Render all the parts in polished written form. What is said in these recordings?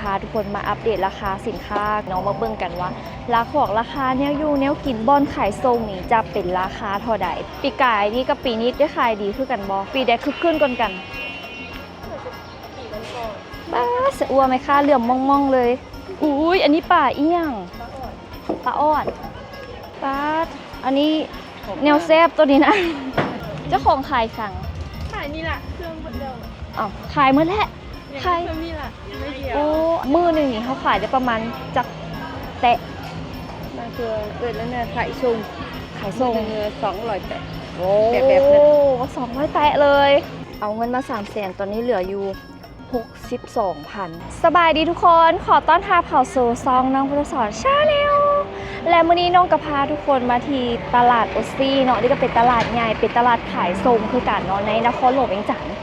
พาทุกคนมาอัปเดตราคาสินค้าน้องมาเบิ่งกันว่าราคาแนวอยู่แนวกินบอนขายทรงนี่จะเป็นราคาเท่าใดปีกายนี่กับปีนี้ได้ขายดีคือกันบ่ปีใดคึกขึ้นกันบ้าเสอัวไหมคะเหลื่อมมองเลยอุ้ยอันนี้ป่าเอี้ยงปลาอ้อนป้าอันนี้แนวแซบตัวนี้นะเจ้าของขายสั่งขายนี่แหละเครื่องหมดเดิมอ้าวขายเมื่อแหละขายเครื่องนี่แหละไม่เกี่ยวโอ้มือหนึ่งนี่เขาขายได้ประมาณจักแตะมาคือแล้วเนี่ยขายส่งเงิน200แตะโอ้200แตะเลย เอาเงินมา300,000ตอนนี้เหลืออยู่62,000สบายดีทุกคนขอต้อนรับเข้าสู่ซองน้องพุทธสอนชาแนลและมื้อนี้น้องกระพาทุกคนมาที่ตลาดโอซี่เนาะนี่ก็เป็นตลาดใหญ่เป็นตลาดขายส่งคือกันเนาะในนครหลวงเวียงจันทน์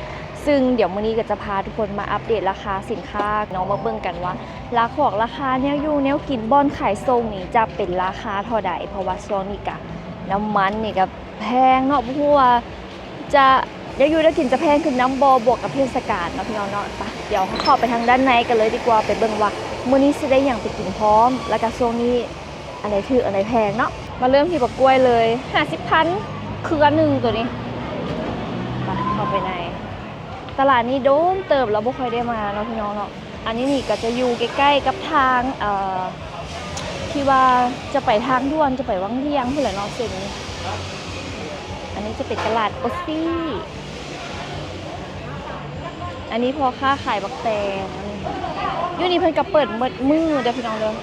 ซึ่งเดี๋ยวมื้อนี้ก็จะพาทุกคนมาอัปเดตราคาสินค้าน้องมาเบิ่งกันว่าราคาแนวอยู่แนวกินบอนขายส่งนี่จะเป็นราคาเท่าใดเพราะว่าช่วงนี้ก็น้ำมันนี่ก็แพงเนาะเพราะว่าจะอยู่ได้กินจะแพงขึ้นน้ำบวกกับเทศกาลเนาะพี่น้องเนาะไปเดี๋ยวเข้าไปทางด้านในกันเลยดีกว่าไปเบิ่งว่ามื้อนี้สิได้หยังไปกินพร้อมแล้วก็ช่วงนี้อะไรถืออะไรแพงเนาะมาเริ่มที่บักกล้วยเลย50,000คืออันนึงตัวนี้ไปเข้าไปในตลาดนี้โดนเติบแล้วบ่ค่อยได้มาเนาะพี่น้องเนาะอันนี้นี่ก็จะอยู่ใกล้ๆกับทางที่ว่าจะไปทางด่วนจะไปวังเวียงเพื่อนเนาะเส้นนี้อันนี้จะเป็นตลาดโอซี่อันนี้พอค้าขายบักแตงอยู่นี่เพิ่นก็เปิดมือเด้อพี่น้องเด้อ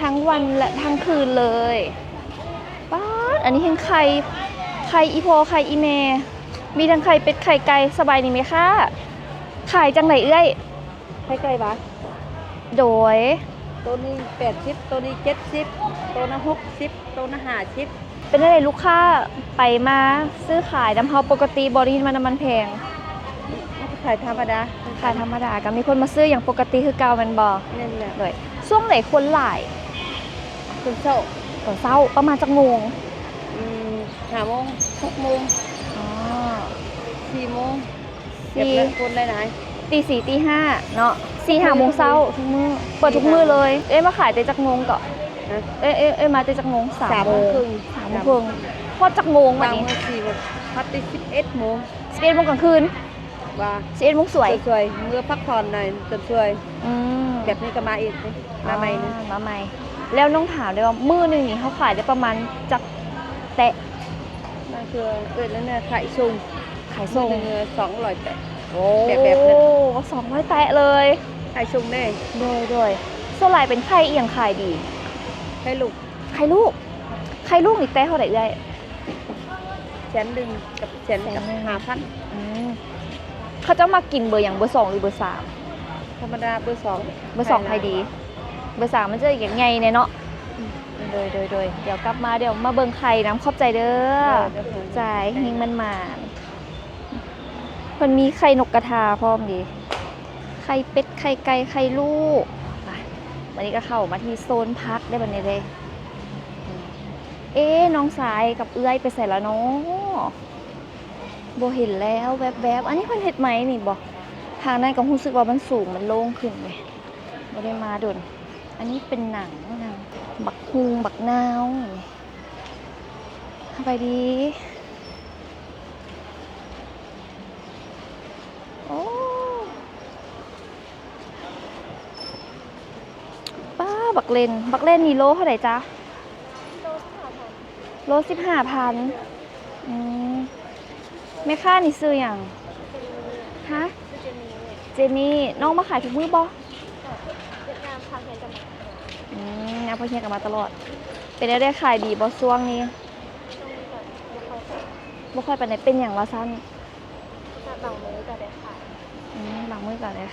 ทั้งวันและทั้งคืนเลยป๊าดอันนี้เห็นไข่อีโพไข่อีเมมีทั้งไข่เป็ดไข่ไก่สบายดีไหมคะขายจังไหนเอ้ยไข่ไก่บาทโดยตัวนี้80ตัวนี้70ตัวนั้น60ตัวนั้น50เป็นอะไรลูกค้าไปมาซื้อขายน้ำเฮาปกติบ่ได้ยินว่าน้ำมันแพงขายธรรมดาก็มีคนมาซื้ออย่างปกติคือเก่าแม่นบ่นั่นแหละเลยช่วงไหนคนหลายตอนเช้าประมาณจักโมง5 โมง6 โมงอ๋อ4 โมงเก็บเงินคนได้ไหนตี 4 ตี 5เนาะ4-5 โมงเช้าทุกมื้อเปิดทุกมื้อเลยมาขายแต่จักโมงก่อนมาแต่จักโมง3 โมงครึ่งพอจักโมงวันนี้พัดได้11 โมง11 โมงกลางคืนว่า11 โมงสวยเมื่อพักผ่อนหน่อยจนสวยแบบนี้ก็มาอีกมาใหม่นึงมาใหม่แล้วน้องถามได้ว่ามื้อนึงนี่เขาขายได้ประมาณจักแตะนั่นคือแล้วเนี่ยขายส่งเงิน200แตะโอ้แบบ200แตะเลยขายส่งได้โดยส่วนใหญ่เป็นไข่เอียงขายดีไข่ลูกนี่แตะเท่าไหร่เอ้ย100,000กับ5,000เขาจะมากินเบอร์อย่างเบอร์2หรือเบอร์3ธรรมดาเบอร์2ใครดีเบอร์3มันจะอย่างไงเนี่ยเนาะโดยเดี๋ยวกลับมาเดี๋ยวมาเบิ่งไข่น้ำขอบใจเด้อใจเฮงมันมามันมีไข่นกกระทาพร้อมดีไข่เป็ดไข่ไก่ไข่ลูกวันนี้ก็เข้ามาที่โซนพักได้บันนี้เลยน้องสายกับเอื้อยไปใส่แล้วเนาะโบเห็นแล้วแวบอันนี้เพิ่นเฮ็ดไหมนี่บอกทางนั้นก็รู้สึกว่ามันสูงมันโล่งขึ้นเลยบ่ได้มาดนอันนี้เป็นหนังบักฮุงบักนาวไปดีโอ้ป้าบักเล่นนี่โลเท่าไหร่จ๊ะโล 15,000แม่ค้านี่ซื้ออย่างฮะเจนี่น้องมาขายทุกมื้อบ่งานพาเฮียกลับมาตลอดเป็นได้ขายดีบ่ช่วงนี้บ่ค่อยไปไหนเป็นอย่างว่าสั้นบางมื้อก็ได้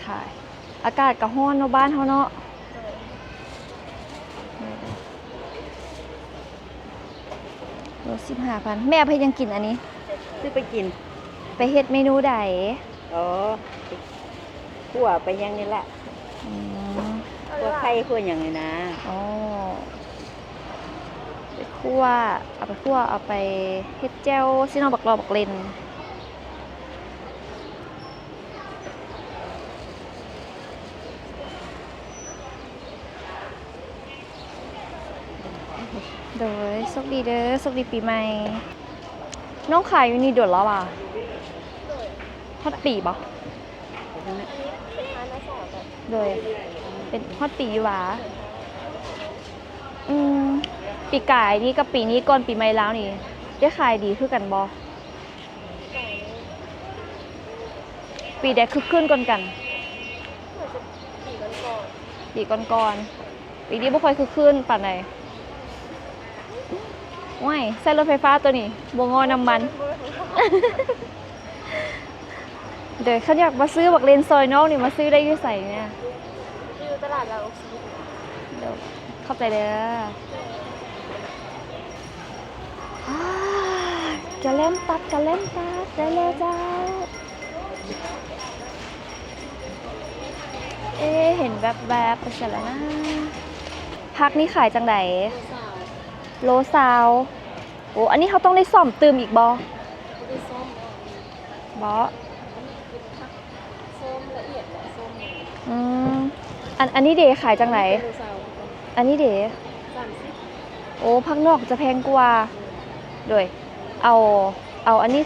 ขายอากาศก็ร้อนเนาะบ้านเฮาเนาะโล 15,000แม่เพิ่นยังกินอันนี้ซื้อไปกินไปเฮ็ดเมนูใดคั่วไปยังนี่แหละคั่วไข่คั่วอย่างนี้นะไปคั่วเอาไปเฮ็ดแจ่วซิโนบักรอบักเลน โดยโชคดีเด้อโชคดีปีใหม่น้องขายอยู่นี่เดือดแล้วอ่ะฮอตปีบ่โดยเป็นฮอตปีอยู่หวะปีกายนี่กับปีนี้ก่อนปีใหม่แล้วนี่ได้ขายดีคือกันบ่ปีแดกคึกขึ้นก่อนกันปีก่อนปีนี้บ่ค่อยคึกขึ้นปานใดว้ายใส่รถไฟฟ้าตัวนี้บ่งอน้ำมัน เดี๋ยวเขาอยากมาซื้อบักเลนซอยนอกนี่มาซื้อได้อยี่ใส่เนี่ยอยู่ตลาดเราเดี๋ยวเข้าใจเด้อจะเล่มตัดได้เลยจ้าเห็นแบบไปเสร็จแล้วนะพักนี้ขายจังไหนโลซาวโอ้อันนี้เขาต้องได้ซ่อมเติมอีกบอบออันนี้เดขายจังไหนอันนี้เดโอ้พักนอกจะแพงกว่าโดยเอาอันนี้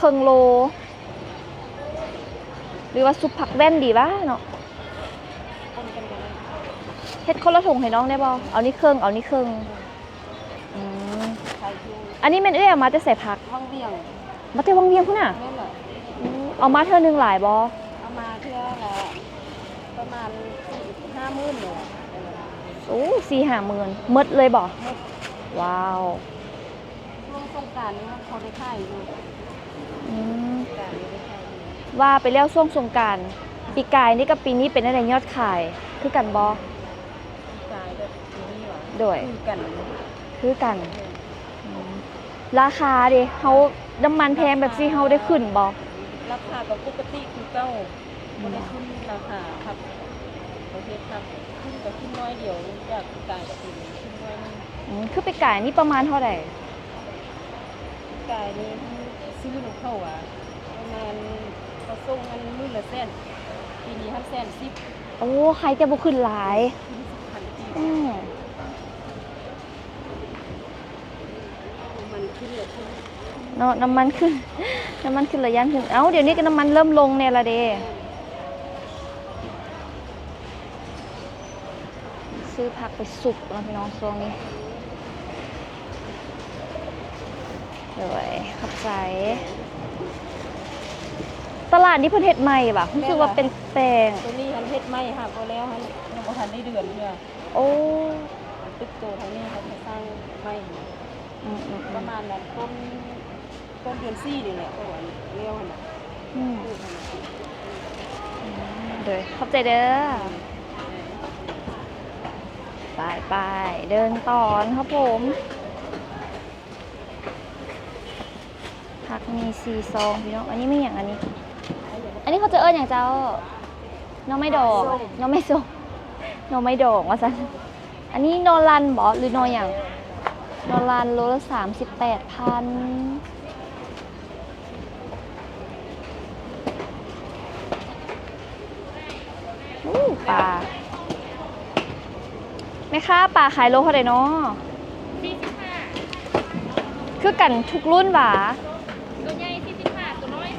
ครึ่งโลหรือว่าซุปผักแว่นดีวะเนาะเฮ็ดคนละถุงให้น้องได้บ่เอานี่ครึ่งอันนี้แม่นมาจะใส่ผักวังเวียงมาแต่วังเวียงพุ่นน่ะเอามาเท่านึงหลายบ่เอามาเท่าละประมาณ50,000เลยโอ้4-5 หมื่นหมดเลยบ่ว้าวช่วงสงกรานต์นี้เขาได้ขายอยู่ว่าไปแล้วช่วงสงกรานต์ปีกายนี่กับปีนี้เป็นอะไรยอดขายคือกันบ่ขายแบบนี้หรอโดยคือกันราคาดิเฮาน้ำมันแพงแบบสิเฮาได้ขึ้นบ่ราคาก็ปกติคือเก่าบ่ได้ขึ้นราคาครับประเทศครับขึ้นก็ขึ้นน้อยเดียวจากปีกายกับปีนี้ขึ้นน้อยนึงคือปีกายนี่ประมาณเท่าไหร่ปีกายนี่ซื้อของเขาอ่ะประมาณเขาส่งกันมื้อละแสนปีนี้110,000โอ้ใครจะบ่ขึ้นหลายมันขึ้นเลยเนาะน้ำมันขึ้นระยะขึ้นเดี๋ยวนี้ก็น้ำมันเริ่มลงเนี่ยละเด้ซื้อผักไปสุกนะพี่น้องช่วงนี้เดี๋ยวขับใจตลาดนี้เพิ่นเฮ็ดใหม่ป่ะรู้สึกว่าเป็นแปลงตัวนี้ทันเฮ็ดใหม่ค่ะพอแล้วยังบ่ทันได้เดือนเด้อโอ้ตึกโตทางนี้เขาจะสร้างใหม่ประมาณนั้นต้นเดือน4นี่แหละตัวเลี้ยวน่ะเด้อขอบใจเด้อไปเดินต่อครับผมผักมี4 ซองพี่น้องอันนี้ไม่อย่างอันนี้เขาจะอย่างเจ้าน้องไม่ดอกน้องไม่ส้มน้องไม่ดอกว่าซั่นอันนี้นอรันบ่หรือนออย่างนอรันโลละ38,000ปลาแม่ค้าปลาขายโลเท่าไหร่เนาะ45คือกันทุกรุ่นหวาตัวใหญ่45ตัวน้อย35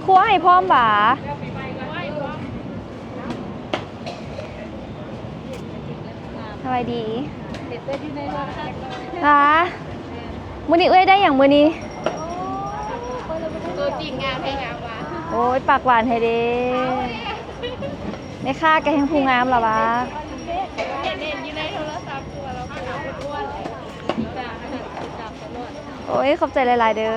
คั่วให้พร้อมหวาสวัสดีมื้อนี้ได้อย่างมื้อนี้ตัวจริงงามให้งามวะโอ้ยปากหวานให้เด้ในค่าแกแห่งผู้งามหรอวะเด่นอยู่ในโทรศัพท์ตัวเราอ้วนโอ้ยขอบใจหลายๆเด้อ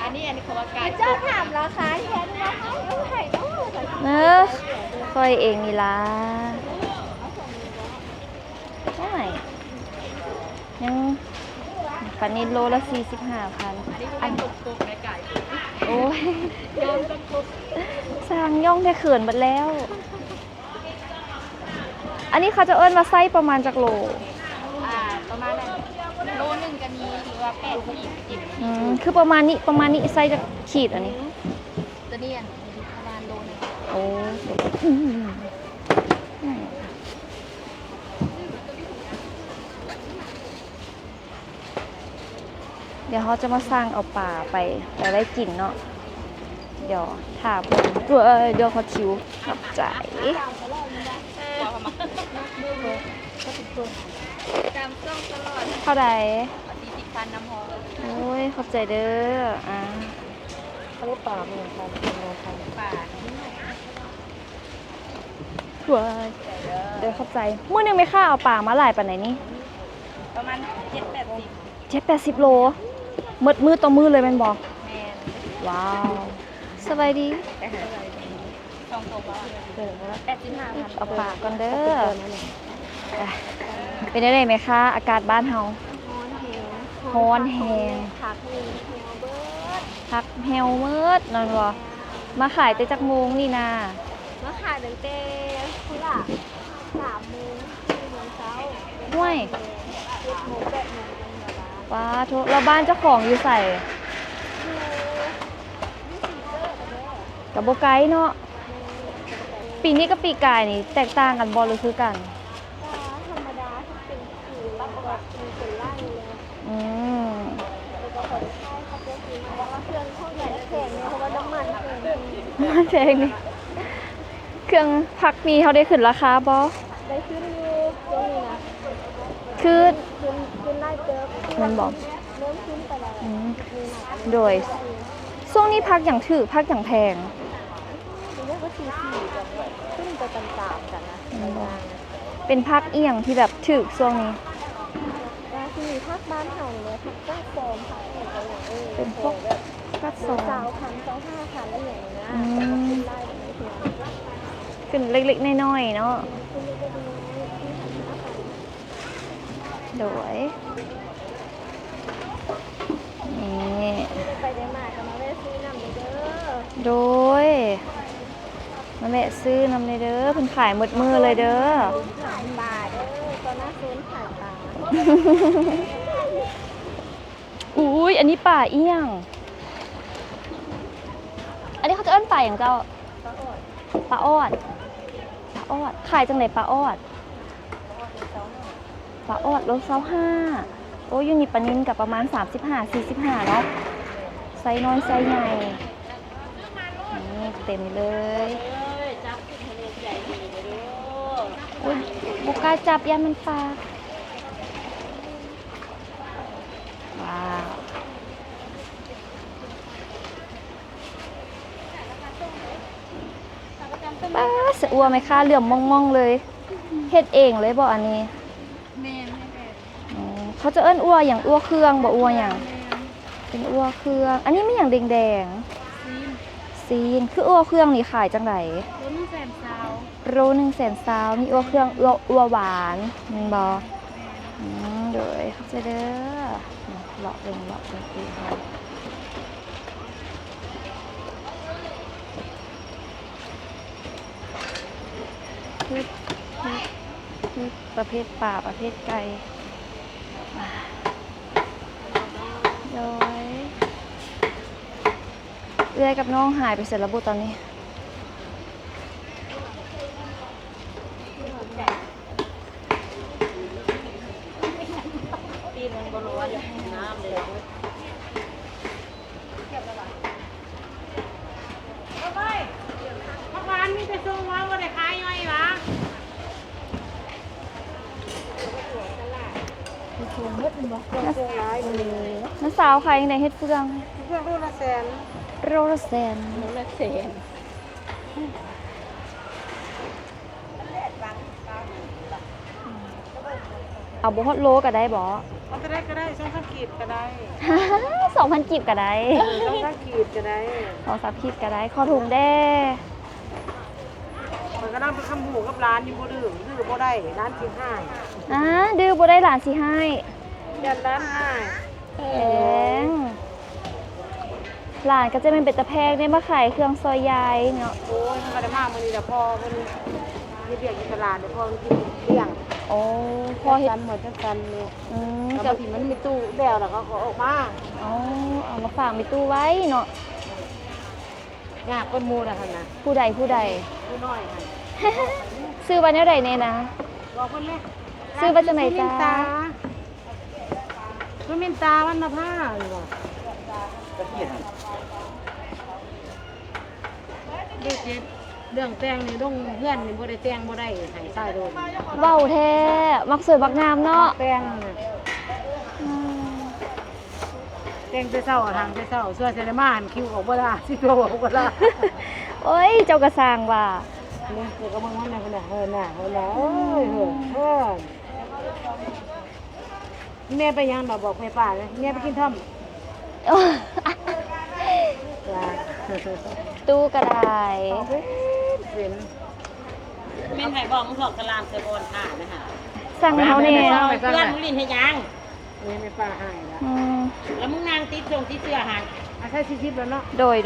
อันนี้เขาว่าการเจ้าถามราคาแทนราคาเท่าไหร่เนอะค่อยเองนี่ล่ะเท่าไหร่ยังปันนี้โลละ45,000อันตุกในไก่โอ้ยสร้างย่องได้เขินหมดแล้วอันนี้เขาจะเอิ้นว่าไส้ประมาณจากโลประมาณโลนึงก็มีหรือว่า8ขีดคือประมาณนี้ไส้จะขีดอันนี้ตัว นี่อ่ะประมาณโลนึง โอ้เดี๋ยวเขาจะมาสร้างเอาป่าไปได้กินเนาะเดี๋ยวถามเดี๋ยวเขาชิวขับใจ ตามช่องตลอด เท่าใด 40,000น้ำหอม โอ้ยขอบใจเด้อเขาเรียกป่าเหมือนกันเป็นโลคัน ป่า เว้ยเดี๋ยวขอบใจมื้อนึงไม่ค่าเอาป่ามาหลายปานไหนนี่ ประมาณ7-80 โลมือต่อมือเลยแม่นบ่ แม่น ว้าวสบายดี ช่องโตว่า85,000 เอาป่าก่อนเด้อไปเป็นได้ไหมคะอากาศบ้านเฮาร้อนแฮง ผักนี่เฮียวเบิร์ด พักแฮวมืดนั่นบ่มาขายแต่จักโมงนี่นา มาขายตั้งแต่พุ่นล่ะ3 โมง4 โมงเช้า ห้วย 7 โมง 8 โมงยังเหลือร้าน ว้าโทเราบ้านเจ้าของอยู่ใส่ อยู่สีเกิดแม่ กับโบไกด์เนาะปีนี้กับปีกายนี่แตกต่างกันบ่หรือคือกัน ก็ธรรมดาที่เป็นผิวรับประวัติเป็นล่างเลย อืม แล้วก็ขอได้ใช้เขาเป็นสีมาว่าเครื่องเข้าใหญ่และแข็งเนี่ยเพราะว่าน้ำมันแข็ง มันแพงนี่เครื่องพักมีเขาได้ขึ้นราคาบ่ ได้ขึ้นอยู่ตรงนี้นะ คือ ขึ้นไล่เติม มันบอก เริ่มขึ้นไปแล้ว อืม นี่นะ โดยช่วงนี้พักอย่างถือพักอย่างแพง คือเรียกว่า4 4กันเลยขึ้นไปตามๆกันนะ เป็นพักเอียงที่แบบถือช่วงนี้ แล้วที่มีภาคบ้านเฮาเลยภาคก้าโฟมภาคอะไรอย่างเงี้ย เป็นพวก แบบ กัดซ สา อ วพันสาว5,000อะไรอย่างเงี้ย อืม แต่ก็ขึ้นไล่แบบนี้เพียง ขึ้นเล็กๆน้อยๆเนาะ ขึ้นเล็กๆน้อยๆที่5,000 โดยนี่ ไปได้มาก็มาแวะซื้อน้ำเลยเด้อ โดยมาแวะซื้อนำเลยเด้อเพิ่นขายหมดมือเลยเด้อ ขายปลาเด้อตอนหน้าเซนขายปลา อุ้ยอันนี้ป่าเอี้ยง อันนี้เขาจะเอิ้นป่าอย่างเจ้าปลาออดปลาออดขายจังไหนปลาออดปลาออดโล25โอ้ยยูนิปลานินกับประมาณ35-45เนาะไซส์น้อยไซส์ใหญ่นี่เต็มเลย จับขึ้นทะเลใหญ่ดีเลยเด้อ อุ้ยบุกล้าจับย่ามันปากว้าวป้าเสอัวไหมคะเหลื่อมมองๆเลยเฮ็ดเองเลยบอกอันนี้ แม่แม่แม่ อืมเขาจะเอิ้นอัวอย่างอัวเครื่องบอกอัวอย่างเป็นอัวเครื่อง อันนี้ไม่อย่างแดงๆซีนคืออัวเครื่องนี่ขายจังไหน รุ่นแสนสาว โล100,000มีอัวเครื่องอัวหวานแมันบอโดยเขาจะเด้อเลาะคือเขาคือประเภทป่าประเภทไก่โดยเอื้อยกับน้องหายไปเสร็จแล้วบุตอนนี้ ตีนมันบรัวอยู่น้ำเลย เมื่อวานมีแต่ส่งว่าบ่ได้ขายย่อยวะ น้าสาวใครในเฮ็ดเฟือง เพื่อนรู้ละแสน โรลแซน น้ำละเศษ เอาบ่ฮอดโลก็ได้บ่ เอาก็ได้ก็ได้ช่องสังกีดก็ได้ 2,000 กีบก็ได้ ช่องสังกีดก็ได้ 2-3 ขีดก็ได้ขอถุงแด้ มันก็นั่งเป็นคำหูกับร้านอยู่บ่ดื้อบ่ได้ร้านสิให้ ดื้อบ่ได้หลานสิให้ ยันร้านให้ แพงหลานก็จะเป็นตะแพงได้มาขายเครื่องซอยยายเนาะ โอ้ยมันก็ได้มากมื้อนี้แต่พอมันมีเบียกอยู่ตลาดเดี๋ยวพอมันกินเลี้ยง โอ้พอเฮ็ด กันหมดจังกันเลย กั กั บบ ที่มันมีตู้แล้วก็ออกมา อ๋อเอามาฝากมีตู้ไว้เนาะ แก ยากก้นมูนะท่านนะ ผู้ใด ผู้น้อยค่ะ ซื้อวันเท่าใดเนี่ยนะ บอกคนแรก ซื้อมาจากไหนจ๊ะ คุณมินตาวันนภาหรือเปล่าดูเจ็ดเรื่องแต่งนี่ต้องเพื่อนนี่บ่ได้แต่งบ่ได้ให้ใส่โดน เว้าแท้มักสวยมักงามเนาะ แต่งน่ะ อืม แต่งแต่เช้าทางแต่เช้าส่วนเซเลมานคิวออกบ่ได้สิตัวออกบ่ได้ โอ้ยเจ้ากระสร้างว่า นี่เดี๋ยวก็มึงนั่นน่ะเออน่ะเออน่ะเอ้ยเออแม่ไปยังบอกแม่ป้าเลยแม่ไปกินท่อมจ้า ตู้กระได เป็น แม่นไห้บอกมึงบอกกะลามเซบอนค่ะนะคะ สั่งเขาเนี่ย เพื่อนมึงลินให้ยัง แม่ป้าหายแล้ว อืม แล้วมึงนางติดส่งติดเสื้อหัน อาใช้ชีพแล้วเนาะ โดย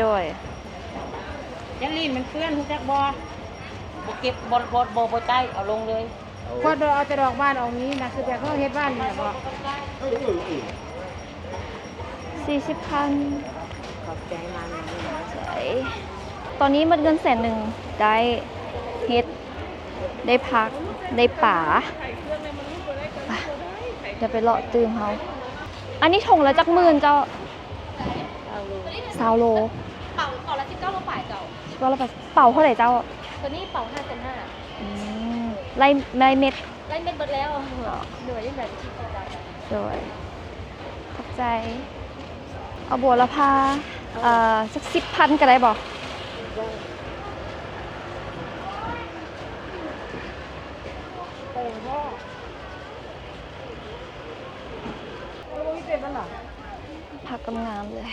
ยันลินมันเปื้อนทุกจักบ่เก็บบใต้เอาลงเลย พอดเอาแต่ดอกบ้านออกนี้นะคือแต่เขาเฮ็ดบ้านนี่บ่ 40,000 ขอบใจมันนะ ตอนนี้มันเงิน100,000ได้เฮ็ด ได้พัก ได้ป่าเดี๋ยวไปเลาะตื่มเขาอันนี้ถงแล้วจักหมื่นเจ้า20 โล เป่าต่อละ19 โลฝ่ายเจ้า ก็แล้วไปเป่าเท่าไหร่เจ้า ตัวนี้เป่า5.5 อืมไล่เม็ด ไล่เม็ดเบิดแล้วเหนื่อยยังไงที่ต่อไป โดยขอบใจ เอาบัวละพาสัก10,000ก็ได้บ่ ไปพ่อเอาบ่มีเป็ดมันเหรอ ผักกำงามเลย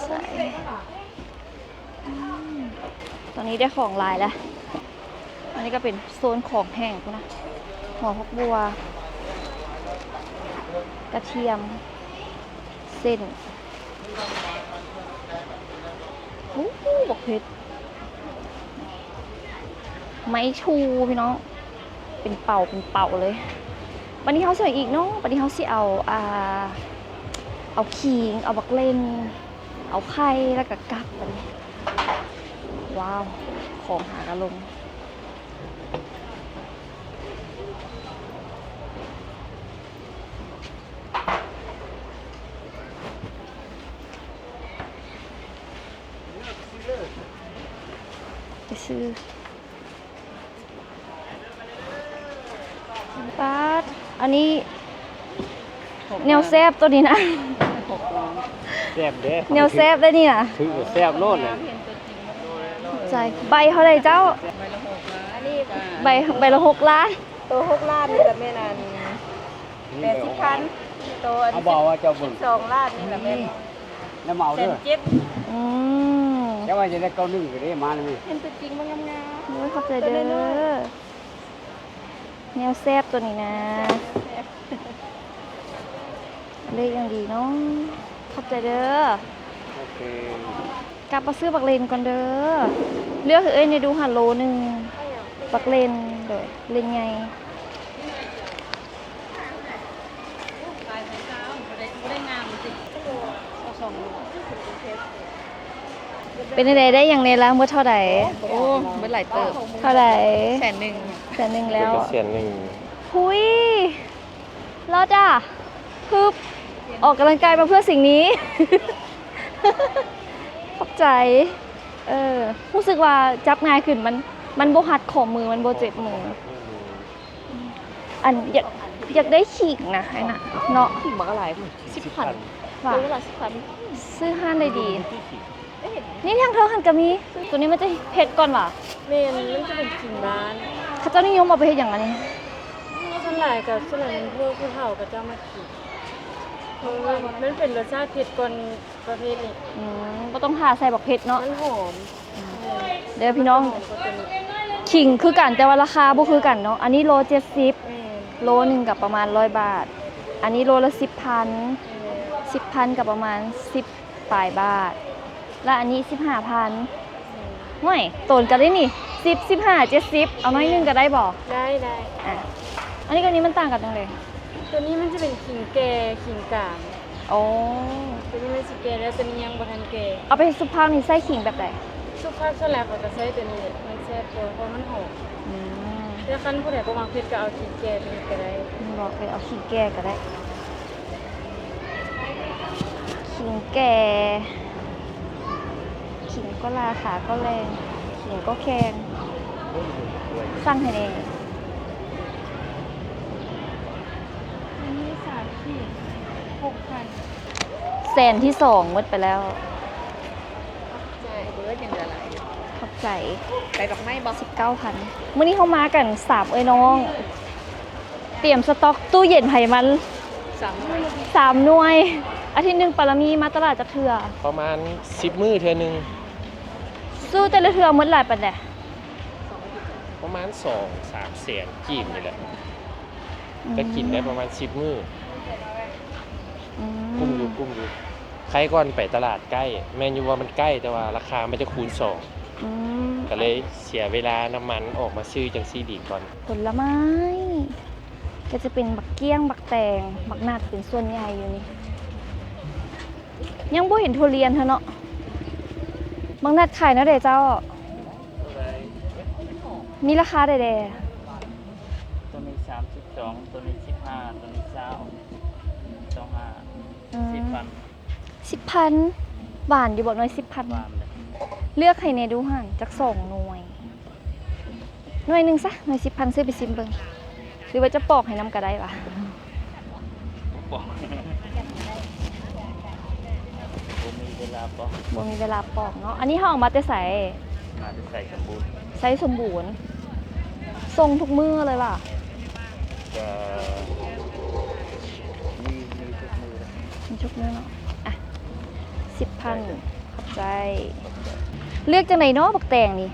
ใส่ตอนนี้ได้ของลายแล้ว อันนี้ก็เป็นโซนของแห้งนะหัวพกบัว กระเทียม เส้นโอ้โหบอกเผ็ดไม้ชูพี่น้อง เป็นเป่าเลย วันนี้เขาใส่อีกเนาะวันนี้เขาสิเอาขิง เอาบักเล่น เอาไข่แล้วก็กักไปเลยว้าว ของหากระลงไปซื้อป๊าดอันนี้แนวแซบตัวนี้นะ แซ่บเด้ แนวแซบได้นี่นะ ถือว่าแซ่บโลดเลย ใจใบเท่าไหรเจ้า อันนี้ ใบละ6 ล้าน ตัว6 ล้านนี่ละแม่น80,000ตัวอัน เขาบอกว่าเจ้าบุญ 2 ล้านนี่ละแม่น แล้วเมาเด้อ 7,000 อืม เจ้าว่าจะได้เก้าหนึ่งก็ได้มาเลย เห็นตัวจริงมันงาม โอ้ยขอบใจเด้อแนวแซบตัวนี้นะเลขยังดีเนาะขอบใจเด้อ โอเค กลับมาซื้อบักเลนก่อนเด้อเลือกเอ้ยในดูหันโลนึงบักเลนเด้อเลนไง ตายไปเช้าได้งามสิเอา2 โล เป็นอะไรได้อย่างในละเมื่อเท่าไหร่ โอ้เมื่อไหร่เติบ เท่าไหร่ 100,000 100,000แล้ว เสียนหนึ่ง หุยรอดอ่ะคือออกกำลังกายมาเพื่อสิ่งนี้ ขอบใจรู้สึกว่าจับง่ายขึ้นมันโบหัดขอมือมันโบเจ็บมืออันอยากได้ขีกนะไอ้น่ะเนาะ ขิงบักอะไร 10,000ว่ะ ตัวละ10,000 ซื้อห้านได้ดี นี่ทางเธอหันกะมี ตัวนี้มันจะเผ็ดก่อนว่ะ แม่นมันจะเป็นขิงร้าน เขาเจ้านิยมเอาไปเฮ็ดอย่างอันนี้ ส่วนหลายกับส่วนหลายมันพวกผู้เฒ่าก็จะมากินเพราะว่ามันเป็นรสชาติเผ็ดกว่าประเภทนี้ ก็ต้องหาใส่บักเผ็ดเนาะ มันหอม เดี๋ยวพี่น้อง หอมกว่าตัวนี้ ขิงคือกันแต่ว่าราคาบ่คือกันเนาะ อันนี้โล70 แม่น โลหนึ่งกับประมาณ100 บาท อันนี้โลละ10,000กับประมาณ10ปลายบาท และอันนี้15,000ห่วยโตนกันได้นี่10 15 70เอาน้อยหนึงก็ได้บ่ ได้ อ่ะอันนี้กับอันนี้มันต่างกันจังเลย ตัวนี้มันจะเป็นขิงแก่ขิงกลาง ข โอ้ ตัวนี้มันสิแก่แล้วตัวนี้ยังบ่ทันแก่ เอาไปซุปผักนี่ใส่ขิงแบบไหน สุภาพส่วนแรกเขาจะใช้ตัวนี้มันแซ่บกว่าเพราะมันหอม อืม แต่คันผู้ใดบ่มักเผ็ดก็เอาขิงแก่ไปก็ได้ บอกเลยเอาขิงแก่ก็ได้ขิงแก่ขิงก็ราคาก็แรงขิงก็แพงสั่งให้เอง อันนี้3ขีด6,000 แสนที่2หมดไปแล้ว ใช่เบิร์ดยังเหลือหลาย ขอบใจ ไปดอกไม้บอก 19,000มื้อนี้เขามากัน3เอ้ยน้อง เตรียมสต็อกตู้เย็นไผมัน 3 หน่วย อาทิตย์หนึงปรมีมาตลาดจักเทื่อ ประมาณ10 มื้อเทื่อหนึง สู้แต่ละเทื่อหมดหลายปานใด ประมาณ2-3 แสนกีบนี่แหละก็กินได้ประมาณ10 มื้อ อื กุ้มอยู่ใครก่อนไปตลาดใกล้ แม่นอยู่ว่ามันใกล้แต่ว่าราคามันจะคูณ อืม 2ก็เลยเสียเวลาน้ำมันออกมาซื้อจังซี่ดีก่อน ผลไม้ ก็จะเป็นบักเกี้ยง บักแตง บักนาดเป็นส่วนใหญ่อยู่นี่ ยังบ่เห็นทุเรียนเธอเนาะบักนาดขายนะเด้เจ้า มีราคาใด ตัวนี้32ตัวนี้15ตัวนี้20 25 10,000หวานอยู่บอกหน่อย 10,000 วามเลย เลือกให้แหน่ดูหั่นจัก2หน่วย หน่วยหนึงซะหน่วย 10,000 ซื้อไปซิมเบิ่งหรือว่าจะปอกให้น้ำก็ได้วะ บอกผมมีเวลาบอก บ่มีเวลาปอกเนาะ อันนี้เฮาเอามาแต่ใส่ มาจะใส่สมบูรณ์ ไซส์สมบูรณ์ทรงทุกมือเลยว่ะ จะมีทุกมือเลย มีทุกมือเนาะอ่ะ10,000ขอบใจ เลือกจังไหนเนาะบักแตงนี่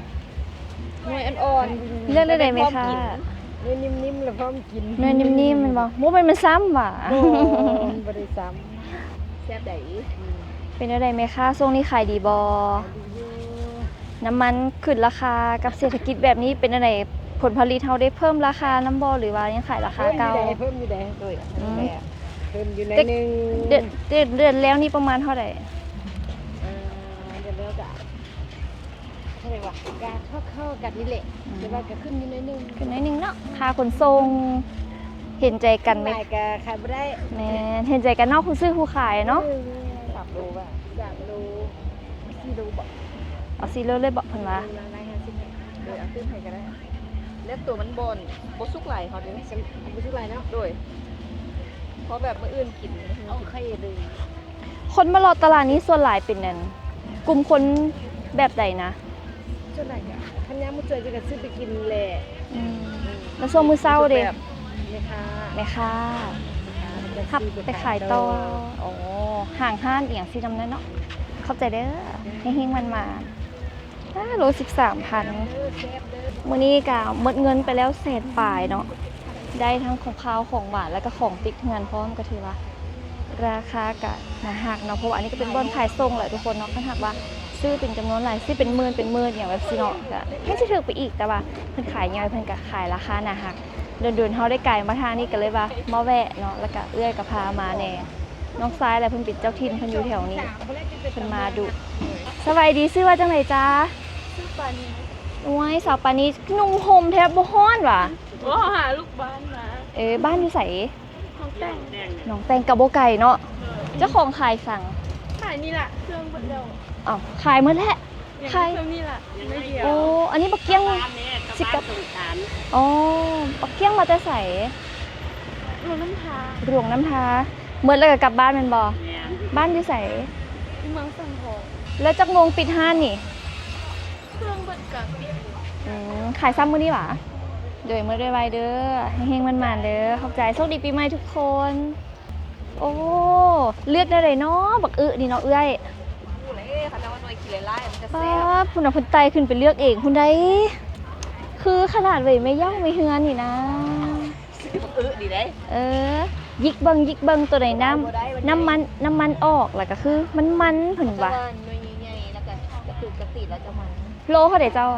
หน่วยอ่อน เลือกได้ไหมคะ เนื้อนิ่มๆแล้วพร้อมกิน เนื้อนิ่มๆมันบอกมูมันซ้ำว่ะ โอ้มันบ่ได้ซ้ แซ่บใด เป็นอะไรไหมคะช่วงนี้ขายดีบอน้ำมันขึ้นราคากับเศรษฐกิจแบบนี้เป็นอะไรผลผลิตเราได้เพิ่มราคาน้ำบอหรือว่ายังขายรา ำ คาเก่า เพิ่มอยู่ได้ด้วย อืม เพิ่มอยู่ใน แต่ นึง เดือนแล้วนี่ประมาณเท่าไหร่ เดี๋ยวแล้วก็เท่าไหร่วะกาเข้ากันนี่แหละแต่ว่าก็ขึ้นอยู่ในนึง ขึ้นน้อยหนึงเนาะค่าขนส่งเห็นใจกันไหม หลายก็ขายบ่ได้ แม่เห็นใจกันเนอกผู้ซื้อผู้ขายเนาะ 3 โลว่ะ3 โล4 โลบ่ เอาซีโร่เลยบอกเพิ่นว่า โดยเอาขึ้นให้ก็ได้เลือกตัวมันบนบสุกไหลเขาเด้ ฉันบ่ซื้อหลายเนาะ โดยเพราะแบบมื้ออื่นกิน โอเคเลย คนมารอตลาดนี้ส่วนหลายเป็นนั่นกลุ่มคนแบบใดนะ ส่วนใหญ่ก็คันยามมื้อเจอจะก็ซื้อไปกินแหละ แล้วช่วงมื้อเช้าเด้ แม่ค้า แม่ค้าขับไปขายต่อโอ้ห่างห้านเอียงสินำนั้นเนาะเข้าใจเด้อเฮงๆมันมาโล13,000มื้อนี้ก็หมดเงินไปแล้วแสนปลายเนาะได้ทั้งของข้าวของหวานแล้วก็ของติดเงินพร้อมก็ถือว่า ราคากะนะหักเนาะเพราะว่าอันนี้ก็เป็นบ่อนขายส่งแหละทุกคนเนาะคันหากว่าซื้อเป็นจำนวนหลายซื้อเป็นหมื่นอย่างแบบสิเนาะก็ไม่สิถูกไปอีกแต่ว่าเพิ่นขายย่อยเพิ่นก็ขายราคานะหักเดินๆเฮาได้ไกลมาทางนี้ก็เลยว่ามาแวะเนาะแล้วก็เอื้อยก็พามาแน่น้องซ้ายแหละเพิ่นเป็นเจ้าถิ่นเพิ่นอยู่แถวนี้เพิ่นมาดุสบายดีซื้อว่าจังไดจ๊ะซื้อปานีโอ้ยสาวปานีนุ่งห่มแทบบ่ฮ้อนว่ะ โอ้หาลูกบ้านมา บ้านอยู่ไส ของแต่ง หนองแตงกับบ่ไก่เนาะเจ้าของขายสั่ง ขายนี่ล่ะเครื่องบดเดียว อ้าวขายหมดแล้วขาย เครื่องนี่ล่ะไม่เดียว โอ้ อันนี้บักเกี้ยงสิบกับอ๋อบักเกี้ยงมาแต่ใส่ รวมน้ำทา หลวงน้ำทาเมื่อแล้วก็กลับบ้านแมันบ่บ้านอยู่ใส่ เมืองสังทอง แล้วจักโมงปิดห้านนี่ เครื่องบดกับ ขายซ้ำมื้อนี้หวะโดยมื้อไวๆเด้อเฮงๆมันๆเด้อขอบใจโชคดีปีใหม่ทุกคน โอ้เลือกได้เลยเนาะบักนี่เนาะเอื้อย ผู้เล่เขาจะว่าหน่วยกินไล่มันจะ ป้า แซ่บ พุ่นน่ะเพิ่นไตขึ้นไปเลือกเองพุ่นได้คือขนาดเว้ยไม่ย่องไม่เฮือนนี่นะ ดีได้ ยิกเบิงตัวไหนน้ำมันออกแล้วก็คือมันเพิ่น แต่ ว่า ว่าหน่วยใหญ่ๆแล้วก็กระตุกกระติแล้วจะมัน โลเท่าใดเจ้า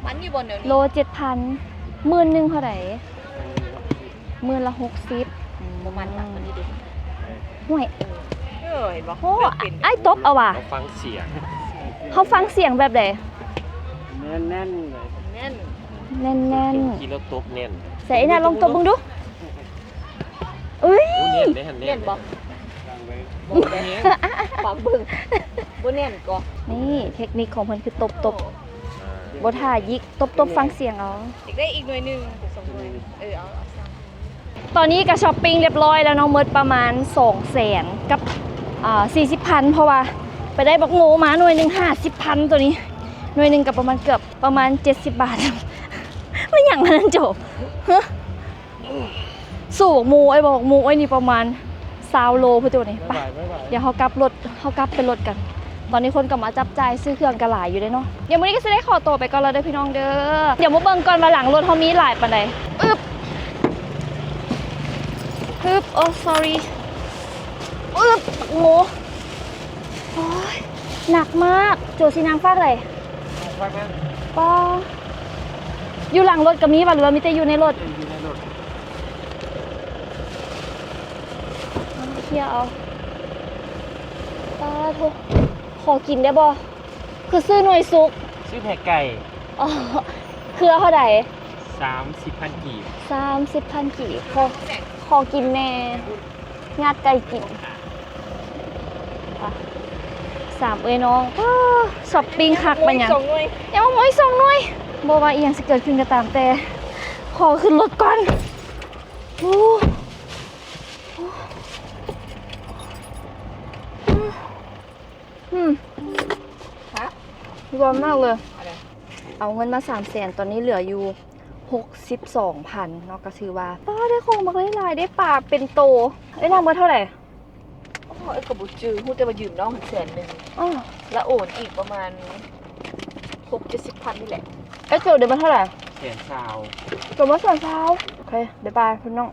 มันอยู่บนเดี๋ยวนี้ โล 7,000 10,000เท่าใด10,000ละ60 ประมาณนั้นมันนี่ดิ ห่วย เห็นบ่ โอ้ไอ้ตบเอาว่ะ เราฟังเสียง เขาฟังเสียงแบบใด แน่นๆเลย แน่น แน่น กินแล้วตบแน่น ๆใส่น่ะลองตบมึงดูอุ้ย โอ้แน่นได้หันแน่น บ่ฟังเบิ่งบ่แน่นก็ นี่เทคนิคของเพิ่นคือตบบ่ท่ายิกตบฟังเสียงเอา อีกได้อีกหน่วยนึง2หน่วยเอา ตอนนี้ก็ช้อปปิ้งเรียบร้อยแล้วเนาะหมดประมาณ 200,000 กับ40,000 เพราะว่าไปได้บักโง่มาหน่วยหนึง50,000 ตัวนี้หน่วยหนึงก็ประมาณ70 บาท ไม่หยังอันนั้นโจฮะสู่บักหมูไอ้บอกหมูไอ้นี่ประมาณ20โลพุ่นตัวนี้ไปเดี๋ยวเฮากลับไปรถกัน ตอนนี้คนก็มาจับจ่ายซื้อเครื่องกระหลายอยู่เด้เนาะเดี๋ยวมื้อนี้ก็สิได้ขอตัวไปก่อนแล้วเด้อพี่น้องเด้อเดี๋ยวมาเบิ่งก่อนว่าหลังรถเฮามีหลายปานใดอึบโอ้ sorry อึบโง่โอ้ยหนักมากโจสินางฟากเลย ฟังนะ ป้าอยู่หลังรถก็มีป่ะหรือว่ามีแต่อยู่ในรถ อยู่ในรถ เคลียร์เอาป้าโทขอกินได้บ่คือซื้อหน่วยซุก ชื่อแพะไก่ อ๋อเครือเท่าไหร่ 30,000 กีบ 30,000 กี่ขอกินแน่งาดไก่กินค่ะ3เอ้ยน้องช้อปปิ้งคักปะยัง 2หน่วย ยังมาหมอย2หน่วยบ่ว่าอีหยังสิเกิดขึ้นก็ตามแต่ขอขึ้นรถก่อนโอ้ฮะร้อนมากเลย เอาเงินมา300,000ตอนนี้เหลืออยู่62,000เนาะก็ถือว่าป้าได้ของมาหลายๆได้ปลาเป็นโตไอ้นางเมื่อเท่าไหร่ โอ้ยก็บ่จื้อฮู้แต่ว่ายืมน้อง100,000นึง อ๋อ แล้วโอนอีกประมาณ6-70,000นี่แหละ ไอ้โจเดี๋ยวมาเท่าไหร่ แสนซาว โจมาส่วนเช้าโอเคบ๊ายบายพี่น้อง